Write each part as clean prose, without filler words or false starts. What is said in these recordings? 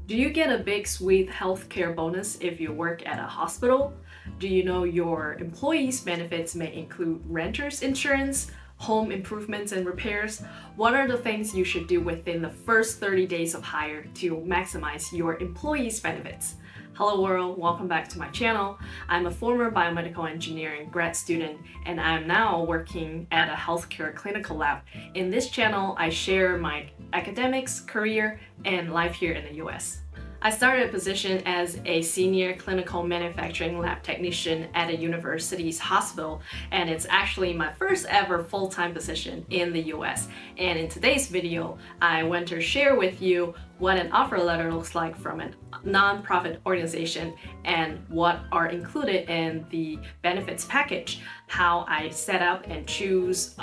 Do you get a big sweet healthcare bonus if you work at a hospital? Do you know your employees' benefits may include renter's insurance, home improvements and repairs? What are the things you should do within the first 30 days of hire to maximize your employees' benefits? Hello world, welcome back to my channel. I'm a former biomedical engineering grad student and I'm now working at a healthcare clinical lab. In this channel, I share my academics, career, and life here in the US. I started a position as a senior clinical manufacturing lab technician at a university's hospital, and it's actually my first ever full-time position in the US. And in today's video, I want to share with you what an offer letter looks like from a non-profit organization and what are included in the benefits package, how I set up and choose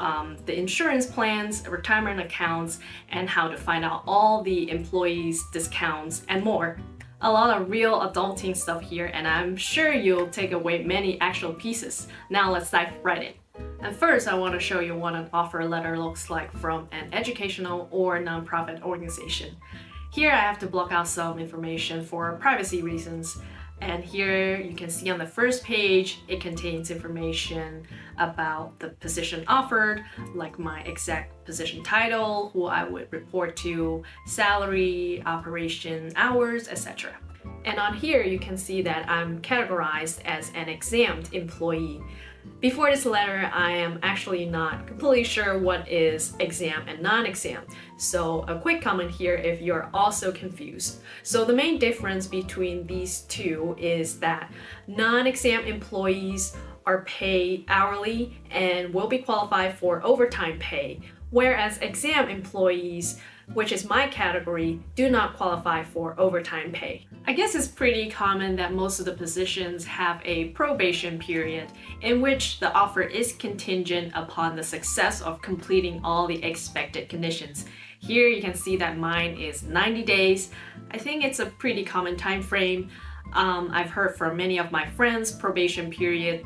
the insurance plans, retirement accounts, and how to find out all the employees' discounts and more. A lot of real adulting stuff here, and I'm sure you'll take away many actual pieces. Now let's dive right in. And first, I want to show you what an offer letter looks like from an educational or nonprofit organization. Here I have to block out some information for privacy reasons. And here you can see on the first page, it contains information about the position offered, like my exact position title, who I would report to, salary, operation hours, etc. And on here you can see that I'm categorized as an exempt employee. Before this letter, I am actually not completely sure what is exempt and non-exempt. So a quick comment here if you're also confused. So the main difference between these two is that non-exempt employees are paid hourly and will be qualified for overtime pay, whereas exempt employees, which is my category, do not qualify for overtime pay. I guess it's pretty common that most of the positions have a probation period in which the offer is contingent upon the success of completing all the expected conditions. Here you can see that mine is 90 days. I think it's a pretty common time frame. I've heard from many of my friends probation period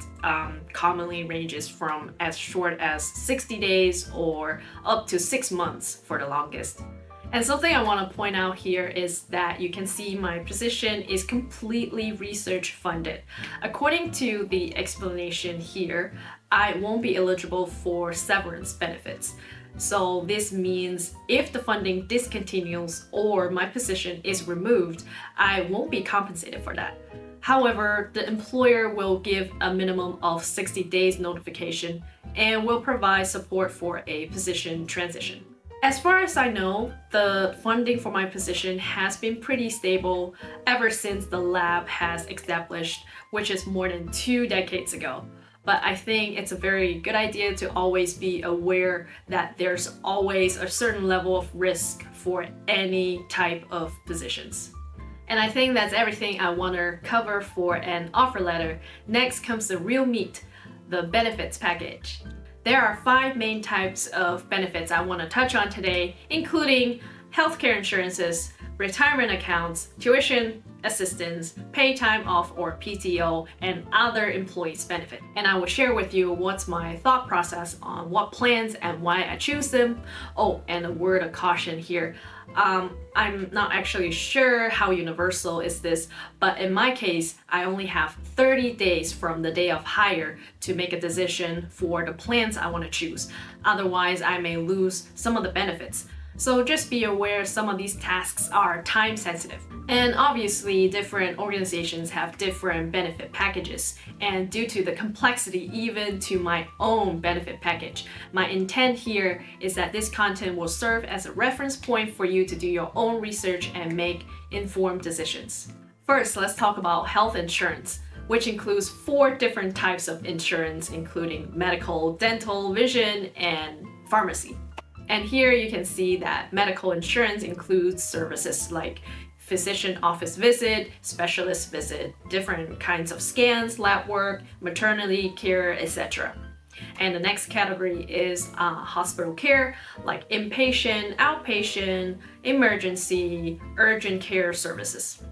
commonly ranges from as short as 60 days or up to 6 months for the longest. And something I want to point out here is that you can see my position is completely research funded. According to the explanation here, I won't be eligible for severance benefits. So this means if the funding discontinues or my position is removed, I won't be compensated for that. However, the employer will give a minimum of 60 days notification and will provide support for a position transition. As far as I know, the funding for my position has been pretty stable ever since the lab has established, which is more than 2 decades ago. But I think it's a very good idea to always be aware that there's always a certain level of risk for any type of positions. And I think that's everything I want to cover for an offer letter. Next comes the real meat, the benefits package. There are 5 main types of benefits I want to touch on today, including healthcare insurances, retirement accounts, tuition assistance, paid time off or PTO, and other employees' benefit. And I will share with you what's my thought process on what plans and why I choose them. Oh, and a word of caution here. I'm not actually sure how universal is this, but in my case, I only have 30 days from the day of hire to make a decision for the plans I want to choose. Otherwise, I may lose some of the benefits. So just be aware some of these tasks are time sensitive. And obviously different organizations have different benefit packages. And due to the complexity even to my own benefit package, my intent here is that this content will serve as a reference point for you to do your own research and make informed decisions. First, let's talk about health insurance, which includes 4 different types of insurance, including medical, dental, vision, and pharmacy. And here you can see that medical insurance includes services like physician office visit, specialist visit, different kinds of scans, lab work, maternity care, etc. And the next category is hospital care, like inpatient, outpatient, emergency, urgent care services.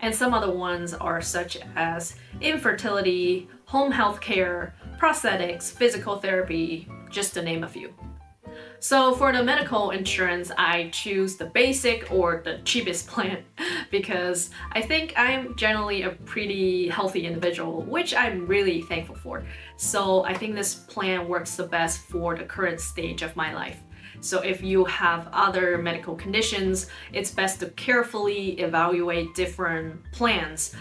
And some other ones are such as infertility, home health care, prosthetics, physical therapy, just to name a few. So for the medical insurance, I choose the basic or the cheapest plan because I think I'm generally a pretty healthy individual, which I'm really thankful for. So I think this plan works the best for the current stage of my life. So if you have other medical conditions, it's best to carefully evaluate different plans,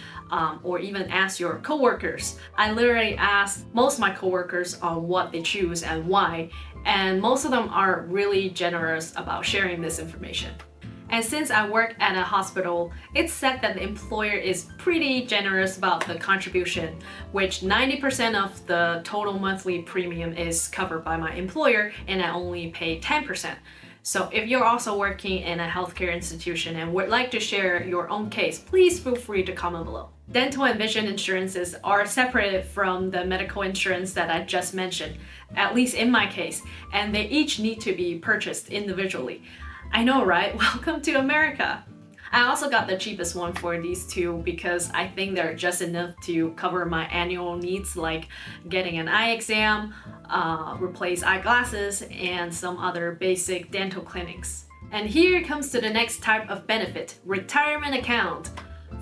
or even ask your coworkers. I literally asked most of my coworkers on what they choose and why, and most of them are really generous about sharing this information. And since I work at a hospital, it's said that the employer is pretty generous about the contribution, which 90% of the total monthly premium is covered by my employer, and I only pay 10%. So if you're also working in a healthcare institution and would like to share your own case, please feel free to comment below. Dental and vision insurances are separated from the medical insurance that I just mentioned, at least in my case, and they each need to be purchased individually. I know, right? Welcome to America! I also got the cheapest one for these two because I think they're just enough to cover my annual needs like getting an eye exam, replace eyeglasses, and some other basic dental clinics. And here comes to the next type of benefit, retirement account.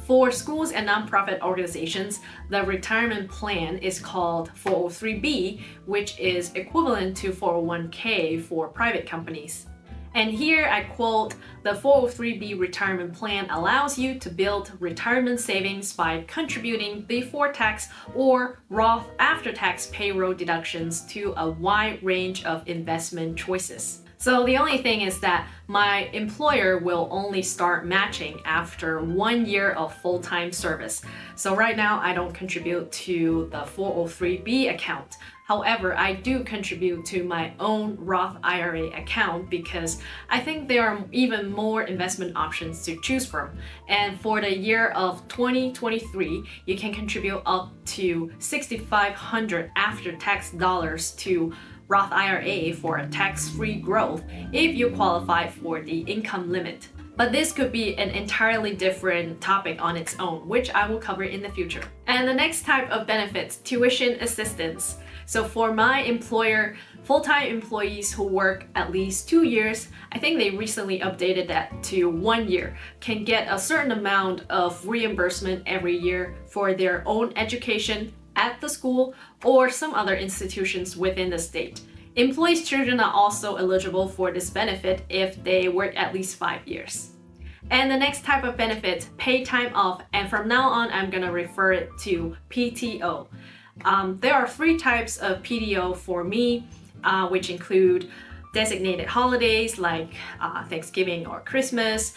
For schools and nonprofit organizations, the retirement plan is called 403B, which is equivalent to 401k for private companies. And here I quote, the 403B retirement plan allows you to build retirement savings by contributing before tax or Roth after tax payroll deductions to a wide range of investment choices. So the only thing is that my employer will only start matching after 1 year of full-time service. So right now I don't contribute to the 403B account. However, I do contribute to my own Roth IRA account because I think there are even more investment options to choose from. And for the year of 2023, you can contribute up to $6,500 after-tax dollars to Roth IRA for a tax-free growth if you qualify for the income limit. But this could be an entirely different topic on its own, which I will cover in the future. And the next type of benefits, tuition assistance. So for my employer, full-time employees who work at least 2 years, I think they recently updated that to 1 year, can get a certain amount of reimbursement every year for their own education at the school or some other institutions within the state. Employees' children are also eligible for this benefit if they work at least 5 years. And the next type of benefit, paid time off, and from now on I'm gonna refer it to PTO. There are 3 types of PTO for me, which include designated holidays like Thanksgiving or Christmas,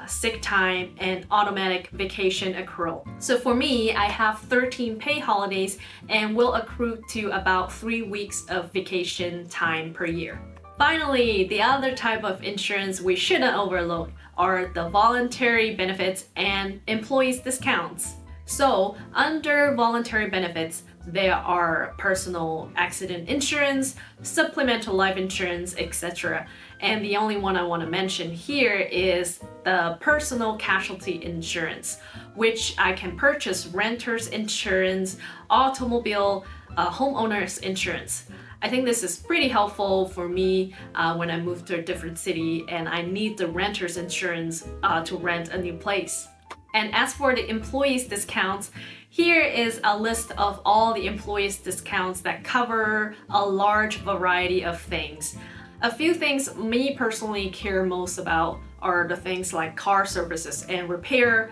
sick time, and automatic vacation accrual. So for me, I have 13 paid holidays and will accrue to about 3 weeks of vacation time per year. Finally, the other type of insurance we shouldn't overlook are the voluntary benefits and employees' discounts. So under voluntary benefits, there are personal accident insurance, supplemental life insurance, etc. And the only one I want to mention here is the personal casualty insurance, which I can purchase renter's insurance, automobile, homeowner's insurance. I think this is pretty helpful for me when I move to a different city and I need the renter's insurance to rent a new place. And as for the employees' discounts, here is a list of all the employees' discounts that cover a large variety of things. A few things me personally care most about are the things like car services and repair,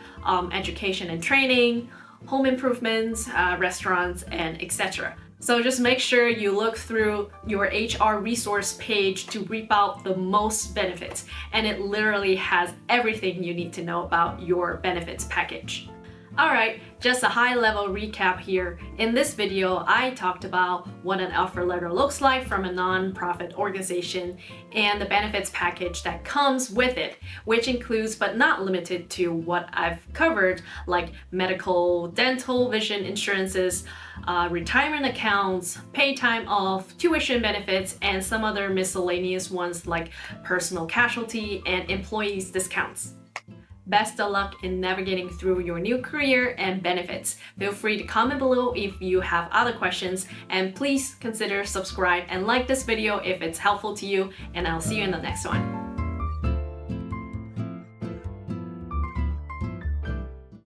education and training, home improvements, restaurants, and etc. So just make sure you look through your HR resource page to reap out the most benefits, and it literally has everything you need to know about your benefits package. Alright, just a high-level recap here. In this video, I talked about what an offer letter looks like from a non-profit organization and the benefits package that comes with it, which includes but not limited to what I've covered, like medical, dental, vision insurances, retirement accounts, paid time off, tuition benefits, and some other miscellaneous ones like personal casualty and employees' discounts. Best of luck in navigating through your new career and benefits. Feel free to comment below if you have other questions, and please consider subscribe and like this video if it's helpful to you, and I'll see you in the next one.